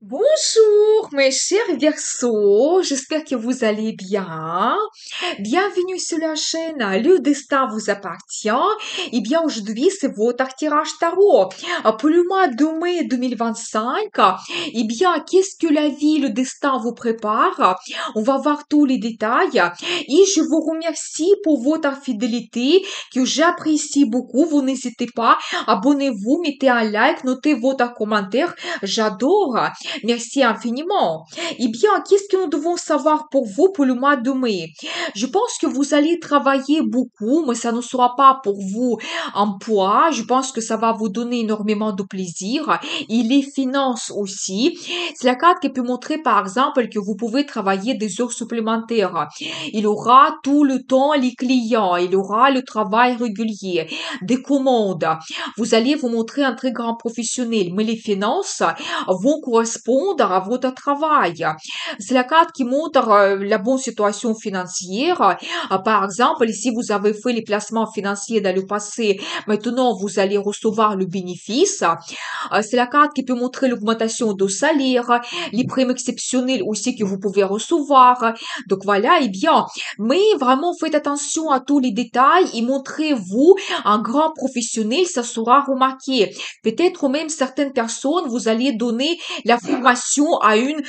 Bonjour mes chers Verseaux, j'espère que vous allez bien. Bienvenue sur la chaîne Le Destin vous appartient. Eh bien aujourd'hui c'est votre tirage tarot pour le mois de mai 2025. Eh bien qu'est-ce que la vie, le destin vous prépare? On va voir tous les détails et je vous remercie pour votre fidélité que j'apprécie beaucoup. Vous n'hésitez pas, abonnez-vous, mettez un like, notez votre commentaire. J'adore. Merci infiniment. Eh bien, qu'est-ce que nous devons savoir pour vous pour le mois de mai? Je pense que vous allez travailler beaucoup, mais ça ne sera pas pour vous un poids. Je pense que ça va vous donner énormément de plaisir. Et les finances aussi. C'est la carte qui peut montrer, par exemple, que vous pouvez travailler des heures supplémentaires. Il aura tout le temps les clients. Il aura le travail régulier, des commandes. Vous allez vous montrer un très grand professionnel. Mais les finances vont correspondre à votre travail. C'est la carte qui montre la bonne situation financière. Par exemple, si vous avez fait les placements financiers dans le passé, maintenant vous allez recevoir le bénéfice. C'est la carte qui peut montrer l'augmentation de salaire, les primes exceptionnelles aussi que vous pouvez recevoir. Donc voilà, eh bien, mais vraiment faites attention à tous les détails et montrez-vous un grand professionnel, ça sera remarqué. Peut-être même certaines personnes, vous allez donner la formation à une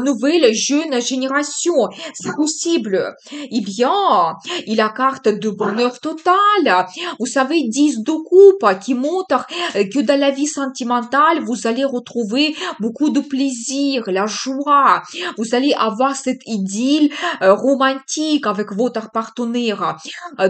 nouvelle jeune génération. C'est possible. Eh bien, il a carte de bonheur total. Vous savez, 10 de coupe qui montre que dans la vie sentimentale, vous allez retrouver beaucoup de plaisir, la joie. Vous allez avoir cette idylle romantique avec votre partenaire.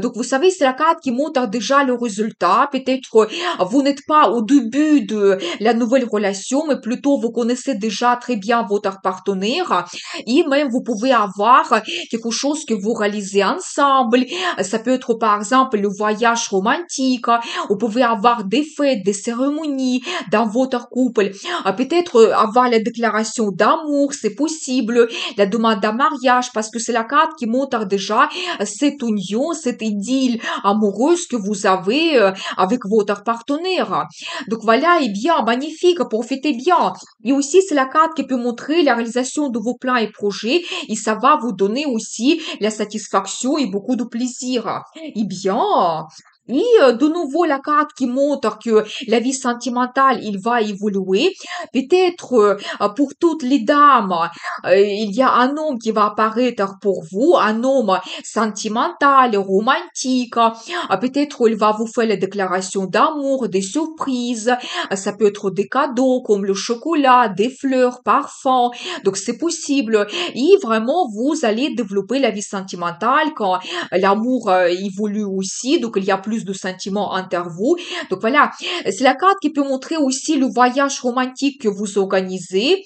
Donc, vous savez, c'est la carte qui montre déjà le résultat. Peut-être vous n'êtes pas au début de la nouvelle relation, mais plutôt vous connaissez déjà très bien votre partenaire et même vous pouvez avoir quelque chose que vous réalisez ensemble. Ça peut être par exemple le voyage romantique. Vous pouvez avoir des fêtes, des cérémonies dans votre couple. Peut-être avoir la déclaration d'amour, c'est possible. La demande d'un mariage parce que c'est la carte qui montre déjà cette union, cette idylle amoureuse que vous avez avec votre partenaire. Donc voilà, eh bien, magnifique, profitez bien. Et aussi, c'est la carte qui peut montrer la réalisation de vos plans et projets et ça va vous donner aussi la satisfaction et beaucoup de plaisir. Eh bien, et de nouveau, la carte qui montre que la vie sentimentale, il va évoluer. Peut-être pour toutes les dames, il y a un homme qui va apparaître pour vous, un homme sentimental, romantique. Peut-être il va vous faire la déclaration d'amour, des surprises. Ça peut être des cadeaux comme le chocolat, des fleurs, parfums. Donc c'est possible. Et vraiment, vous allez développer la vie sentimentale quand l'amour évolue aussi. Donc il y a plus de sentiments entre vous. Donc voilà, c'est la carte qui peut montrer aussi le voyage romantique que vous organisez.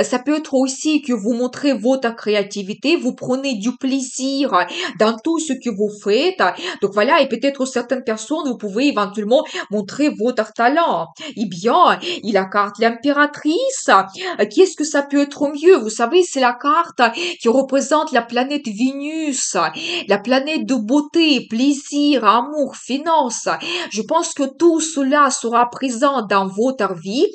Ça peut être aussi que vous montrez votre créativité, vous prenez du plaisir dans tout ce que vous faites. Donc voilà, et peut-être certaines personnes, vous pouvez éventuellement montrer votre talent. Eh bien, il a carte l'impératrice. Qu'est-ce que ça peut être mieux? Vous savez, c'est la carte qui représente la planète Vénus, la planète de beauté, plaisir, amour, finance. Je pense que tout cela sera présent dans votre vie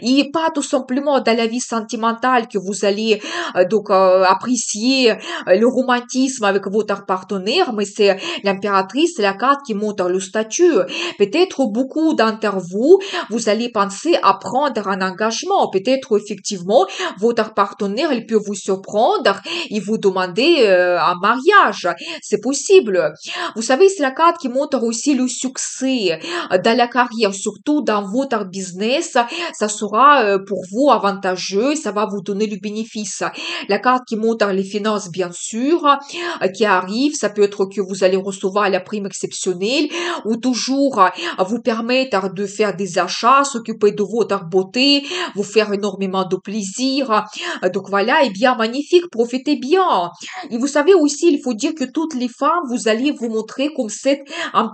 et pas tout simplement dans la vie sentimentale que vous allez apprécier le romantisme avec votre partenaire, mais c'est l'impératrice, c'est la carte qui montre le statut. Peut-être beaucoup d'entre vous, vous allez penser à prendre un engagement. Peut-être effectivement, votre partenaire, il peut vous surprendre et vous demander un mariage. C'est possible. Vous savez, c'est la carte qui montre aussi le succès dans la carrière, surtout dans votre business. Ça sera pour vous avantageux, ça va vous donner du bénéfice. La carte qui montre les finances, bien sûr, qui arrive, ça peut être que vous allez recevoir la prime exceptionnelle ou toujours vous permettre de faire des achats, s'occuper de votre beauté, vous faire énormément de plaisir. Donc voilà, et bien magnifique, profitez bien. Et vous savez aussi, il faut dire que toutes les femmes, vous allez vous montrer comme cette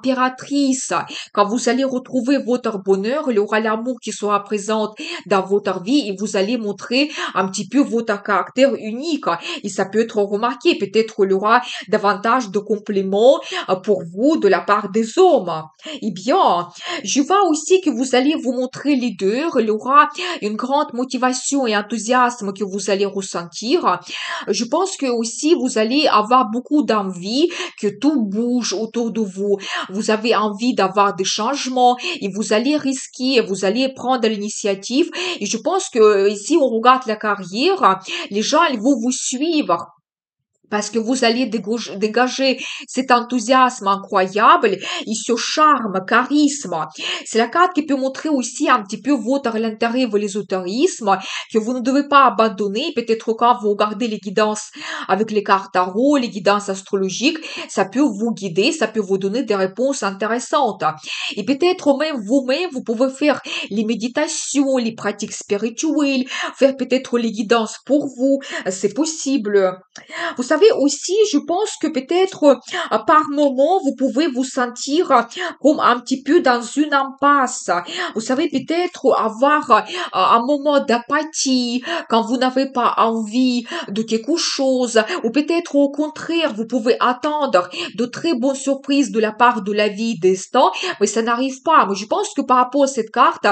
impératrice. Quand vous allez retrouver votre bonheur, il y aura l'amour qui sera présent dans votre vie et vous allez montrer un petit peu votre caractère unique. Et ça peut être remarqué. Peut-être il y aura davantage de compliments pour vous de la part des hommes. Eh bien, je vois aussi que vous allez vous montrer leader. Il y aura une grande motivation et enthousiasme que vous allez ressentir. Je pense que aussi vous allez avoir beaucoup d'envie que tout bouge autour de vous. Vous avez envie d'avoir des changements et vous allez risquer, vous allez prendre l'initiative. Et je pense que si on regarde la carrière, les gens ils vont vous suivre parce que vous allez dégager cet enthousiasme incroyable et ce charme, charisme. C'est la carte qui peut montrer aussi un petit peu votre intérêt pour l'ésotérisme, que vous ne devez pas abandonner. Peut-être quand vous regardez les guidances avec les cartes tarot, les guidances astrologiques, ça peut vous guider, ça peut vous donner des réponses intéressantes. Et peut-être même vous-même, vous pouvez faire les méditations, les pratiques spirituelles, faire peut-être les guidances pour vous. C'est possible. Vous savez aussi, je pense que peut-être par moment, vous pouvez vous sentir comme un petit peu dans une impasse. Vous savez peut-être avoir un moment d'apathie quand vous n'avez pas envie de quelque chose, ou peut-être au contraire, vous pouvez attendre de très bonnes surprises de la part de la vie destin, mais ça n'arrive pas. Mais je pense que par rapport à cette carte,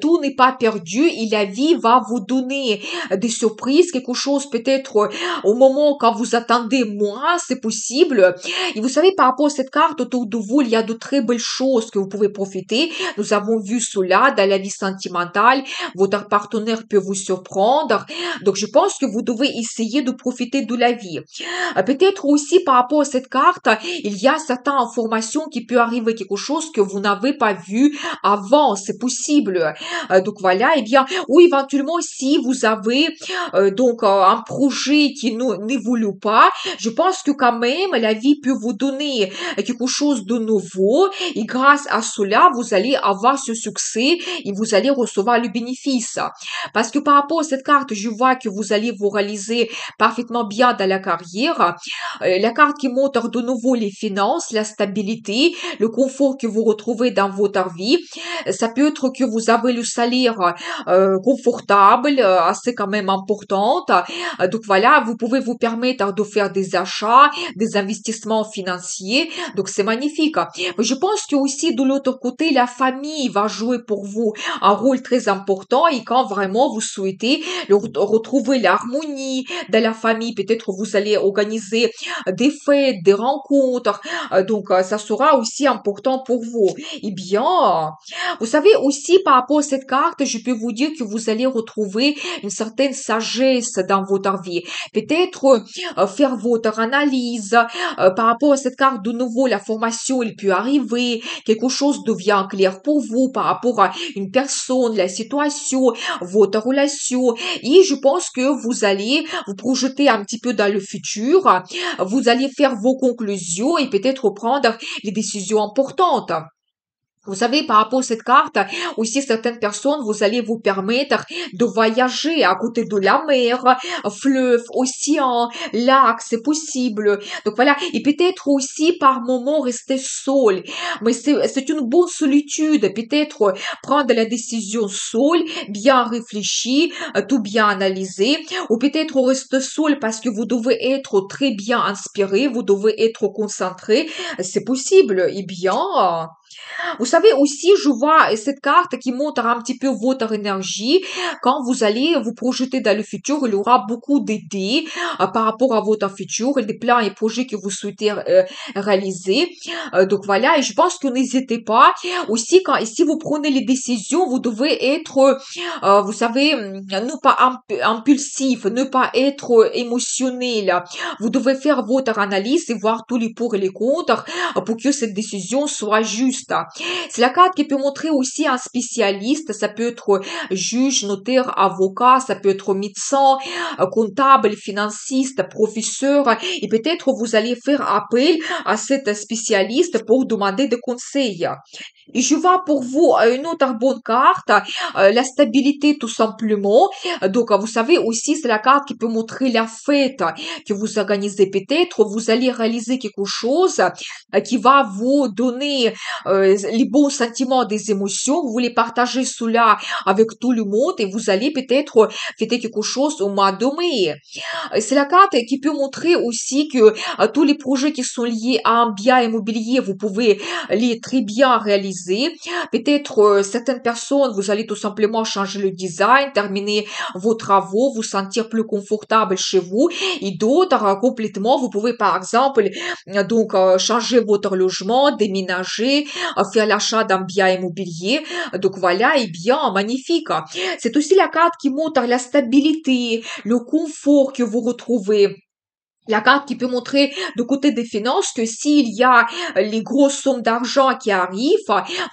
tout n'est pas perdu et la vie va vous donner des surprises, quelque chose peut-être au moment quand vous attendez moins, c'est possible. Et vous savez, par rapport à cette carte autour de vous, il y a de très belles choses que vous pouvez profiter. Nous avons vu cela dans la vie sentimentale. Votre partenaire peut vous surprendre. Donc, je pense que vous devez essayer de profiter de la vie. Peut-être aussi par rapport à cette carte, il y a certaines informations qui peut arriver quelque chose que vous n'avez pas vu avant. C'est possible. Donc voilà, eh bien, ou éventuellement si vous avez donc un projet qui n'évolue pas, je pense que quand même la vie peut vous donner quelque chose de nouveau et grâce à cela, vous allez avoir ce succès et vous allez recevoir le bénéfice. Parce que par rapport à cette carte, je vois que vous allez vous réaliser parfaitement bien dans la carrière. La carte qui montre de nouveau les finances, la stabilité, le confort que vous retrouvez dans votre vie. Ça peut être que vous avez le salaire confortable, assez quand même importante. Donc voilà, vous pouvez vous permettre de faire des achats, des investissements financiers. Donc c'est magnifique. Mais je pense que aussi de l'autre côté, la famille va jouer pour vous un rôle très important et quand vraiment vous souhaitez retrouver l'harmonie dans la famille, peut-être vous allez organiser des fêtes, des rencontres. Donc ça sera aussi important pour vous. Eh bien, vous savez aussi par rapport à cette carte, je peux vous dire que vous allez retrouver une certaine sagesse dans votre vie. Peut-être faire votre analyse par rapport à cette carte de nouveau, la formation, il peut arriver, quelque chose devient clair pour vous par rapport à une personne, la situation, votre relation. Et je pense que vous allez vous projeter un petit peu dans le futur. Vous allez faire vos conclusions et peut-être prendre les décisions importantes. Vous savez, par rapport à cette carte, aussi certaines personnes, vous allez vous permettre de voyager à côté de la mer, fleuve, océan, lac, c'est possible. Donc voilà, et peut-être aussi par moment rester seul. Mais c'est une bonne solitude, peut-être prendre la décision seul, bien réfléchi, tout bien analysé, ou peut-être rester seul parce que vous devez être très bien inspiré, vous devez être concentré. C'est possible. Eh bien, vous savez aussi, je vois cette carte qui montre un petit peu votre énergie. Quand vous allez vous projeter dans le futur, il y aura beaucoup d'idées par rapport à votre futur et des plans et projets que vous souhaitez réaliser. Donc voilà, et je pense que n'hésitez pas. Aussi, si vous prenez les décisions, vous devez être, vous savez, ne pas impulsif, ne pas être émotionnel. Vous devez faire votre analyse et voir tous les pour et les contre pour que cette décision soit juste. C'est la carte qui peut montrer aussi un spécialiste. Ça peut être juge, notaire, avocat, ça peut être médecin, comptable, financiste, professeur. Et peut-être vous allez faire appel à cet spécialiste pour demander des conseils. Et je vois pour vous une autre bonne carte, la stabilité tout simplement. Donc, vous savez aussi, c'est la carte qui peut montrer la fête que vous organisez peut-être. Vous allez réaliser quelque chose qui va vous donner les bons sentiments, des émotions. Vous voulez partager cela avec tout le monde et vous allez peut-être fêter quelque chose au mois de mai. C'est la carte qui peut montrer aussi que tous les projets qui sont liés à un bien immobilier, vous pouvez les très bien réaliser. Peut-être certaines personnes, vous allez tout simplement changer le design, terminer vos travaux, vous sentir plus confortable chez vous. Et d'autres, complètement, vous pouvez par exemple changer votre logement, déménager, faire l'achat d'un bien immobilier. Donc voilà, et bien magnifique. C'est aussi la carte qui montre la stabilité, le confort que vous retrouvez. La carte qui peut montrer de côté des finances que s'il y a les grosses sommes d'argent qui arrivent,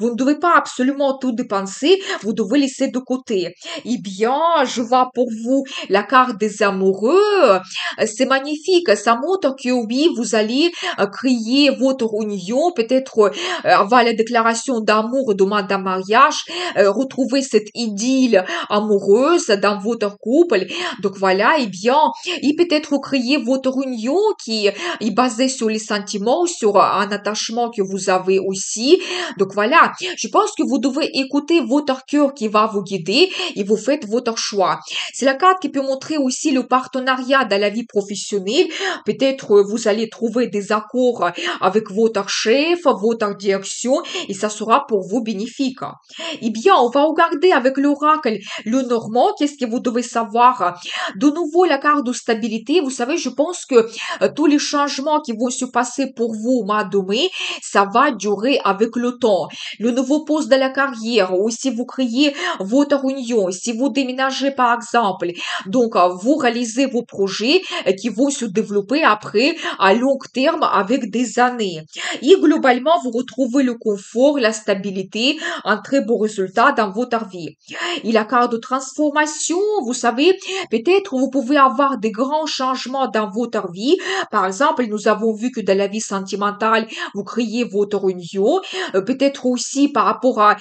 vous ne devez pas absolument tout dépenser, vous devez laisser de côté. Eh bien, je vois pour vous la carte des amoureux. C'est magnifique. Ça montre que oui, vous allez créer votre union, peut-être avoir la déclaration d'amour, demande un mariage, retrouver cette idylle amoureuse dans votre couple. Donc voilà, eh bien, et peut-être créer votre union qui est basée sur les sentiments, sur un attachement que vous avez aussi. Donc voilà, je pense que vous devez écouter votre cœur qui va vous guider et vous faites votre choix. C'est la carte qui peut montrer aussi le partenariat dans la vie professionnelle. Peut-être vous allez trouver des accords avec votre chef, votre direction et ça sera pour vous bénéfique. Eh bien, on va regarder avec l'oracle le normand, qu'est-ce que vous devez savoir. De nouveau, la carte de stabilité, vous savez, je pense que tous les changements qui vont se passer pour vous au mois de mai, ça va durer avec le temps. Le nouveau poste de la carrière, ou si vous créez votre union, si vous déménagez par exemple, donc vous réalisez vos projets qui vont se développer après à long terme avec des années. Et globalement, vous retrouvez le confort, la stabilité, un très beau résultat dans votre vie. Et la carte de transformation, vous savez, peut-être vous pouvez avoir des grands changements dans votre vie. Par exemple, nous avons vu que dans la vie sentimentale, vous créez votre union. Peut-être aussi par rapport à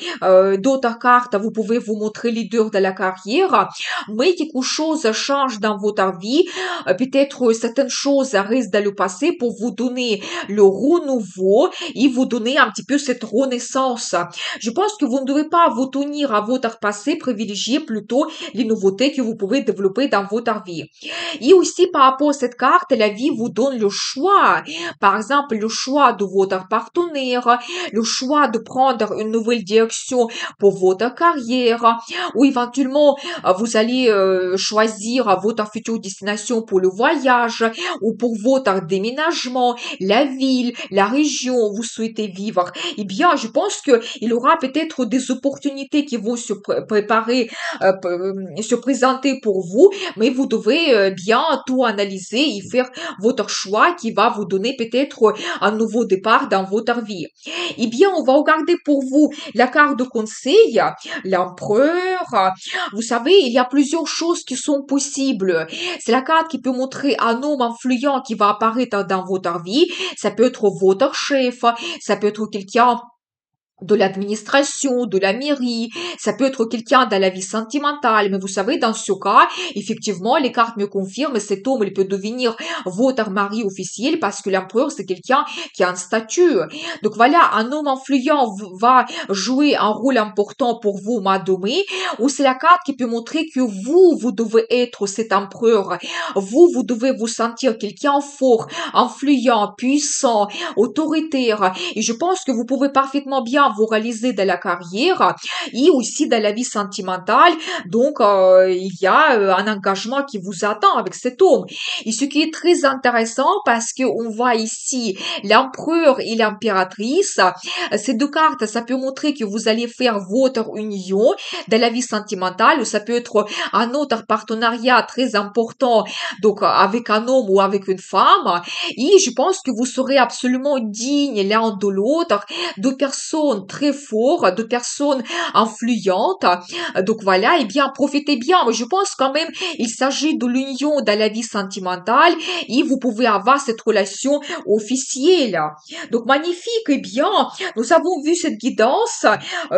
d'autres cartes, vous pouvez vous montrer leader de la carrière. Mais quelque chose change dans votre vie. Peut-être certaines choses restent dans le passé pour vous donner le renouveau et vous donner un petit peu cette renaissance. Je pense que vous ne devez pas vous tenir à votre passé, privilégier plutôt les nouveautés que vous pouvez développer dans votre vie. Et aussi par rapport à cette carte, la vie vous donne le choix. Par exemple, le choix de votre partenaire, le choix de prendre une nouvelle direction pour votre carrière, ou éventuellement vous allez choisir votre future destination pour le voyage ou pour votre déménagement, la ville, la région où vous souhaitez vivre. Eh bien, je pense que il y aura peut-être des opportunités qui vont se préparer, se présenter pour vous, mais vous devrez bien tout analyser et faire votre choix qui va vous donner peut-être un nouveau départ dans votre vie. Eh bien, on va regarder pour vous la carte de conseil, l'empereur. Vous savez, il y a plusieurs choses qui sont possibles. C'est la carte qui peut montrer un homme influent qui va apparaître dans votre vie. Ça peut être votre chef, ça peut être quelqu'un de l'administration, de la mairie, ça peut être quelqu'un dans la vie sentimentale, mais vous savez, dans ce cas, effectivement, les cartes me confirment, cet homme, il peut devenir votre mari officiel parce que l'empereur, c'est quelqu'un qui a un statut. Donc voilà, un homme influent va jouer un rôle important pour vous, madame, ou c'est la carte qui peut montrer que vous devez être cet empereur. Vous devez vous sentir quelqu'un fort, influent, puissant, autoritaire. Et je pense que vous pouvez parfaitement bien vous réaliser dans la carrière et aussi dans la vie sentimentale. Donc, il y a un engagement qui vous attend avec cet homme. Et ce qui est très intéressant parce que on voit ici l'empereur et l'impératrice. Ces deux cartes, ça peut montrer que vous allez faire votre union dans la vie sentimentale ou ça peut être un autre partenariat très important, donc avec un homme ou avec une femme. Et je pense que vous serez absolument digne l'un de l'autre, deux personnes personnes très fortes, de personnes influentes. Donc voilà, eh bien, profitez bien. Mais je pense quand même, il s'agit de l'union dans la vie sentimentale et vous pouvez avoir cette relation officielle. Donc magnifique, eh bien, nous avons vu cette guidance,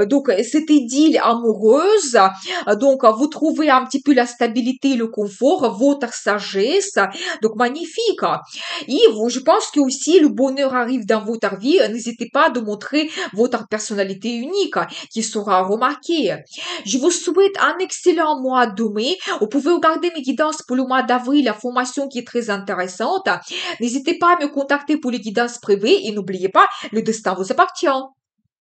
donc cette idylle amoureuse, donc vous trouvez un petit peu la stabilité, le confort, votre sagesse, donc magnifique. Et vous, je pense que aussi le bonheur arrive dans votre vie, n'hésitez pas de montrer votre personnalité unique qui sera remarquée. Je vous souhaite un excellent mois de mai. Vous pouvez regarder mes guidances pour le mois d'avril, la formation qui est très intéressante. N'hésitez pas à me contacter pour les guidances privées et n'oubliez pas, le destin vous appartient.